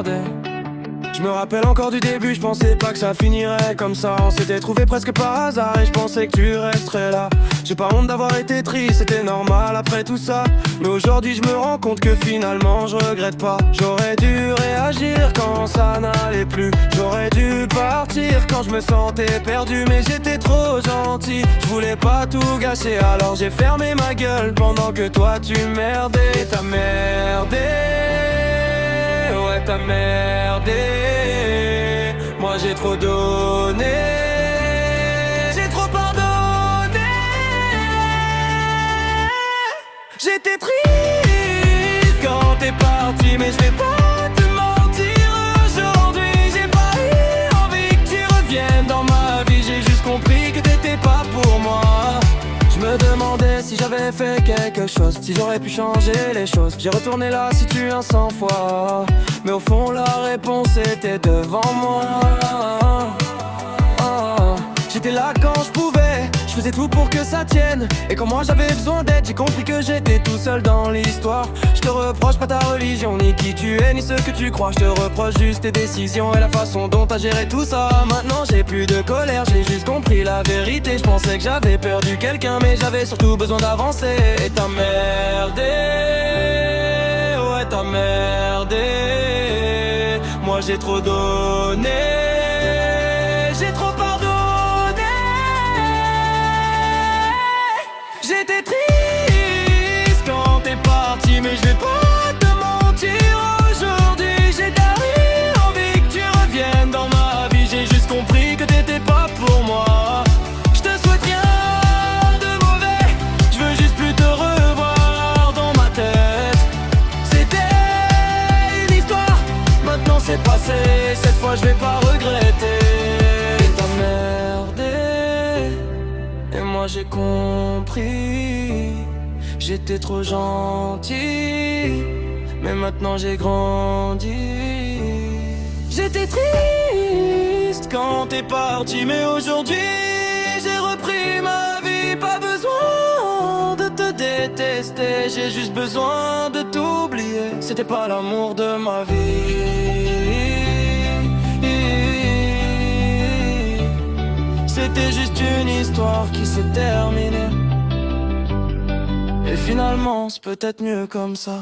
merdé. Je me rappelle encore du début, je pensais pas que ça finirait comme ça. On s'était trouvé presque par hasard et je pensais que tu resterais là. J'ai pas honte d'avoir été triste, c'était normal après tout ça. Mais aujourd'hui je me rends compte que finalement je regrette pas. J'aurais dû réagir quand ça n'allait plus. J'aurais dû partir quand je me sentais perdu. Mais j'étais trop gentil, je voulais pas tout gâcher. Alors j'ai fermé ma gueule pendant que toi tu merdais. Et t'as merdé, ouais t'as merdé. Moi j'ai trop donné, j'ai trop pardonné. J'étais triste quand t'es parti, mais je vais pas te mentir. Aujourd'hui j'ai pas eu envie que tu reviennes dans ma vie. J'ai juste compris que t'étais pas pour moi. Je me demandais si j'avais fait quelque chose, si j'aurais pu changer les choses. J'ai retourné là si tu un 100 fois, mais au fond la réponse était devant moi. J'étais là quand je pouvais, je faisais tout pour que ça tienne. Et quand moi j'avais besoin d'aide, j'ai compris que j'étais tout seul dans l'histoire. Je te reproche pas ta religion, ni qui tu es, ni ce que tu crois. Je te reproche juste tes décisions et la façon dont t'as géré tout ça. Maintenant j'ai plus de colère, j'ai juste compris la vérité. Je pensais que j'avais perdu quelqu'un, mais j'avais surtout besoin d'avancer. Et t'as merdé, ouais t'as merdé. Moi j'ai trop donné, j'ai trop pardonné. J'étais triste quand t'es parti, mais je vais pas te mentir. Aujourd'hui j'ai d'ailleurs envie que tu reviennes dans ma vie. J'ai juste compris que t'étais pas pour moi. Je te souhaite rien de mauvais, je veux juste plus te revoir dans ma tête. C'était une histoire, maintenant c'est passé. Cette fois je vais pas regretter. Et t'as merdé, et moi j'ai compris. J'étais trop gentil, mais maintenant j'ai grandi. J'étais triste quand t'es parti, mais aujourd'hui j'ai repris ma vie. Pas besoin de te détester, j'ai juste besoin de t'oublier. C'était pas l'amour de ma vie, c'était juste une histoire qui s'est terminée. Et finalement c'est peut-être mieux comme ça.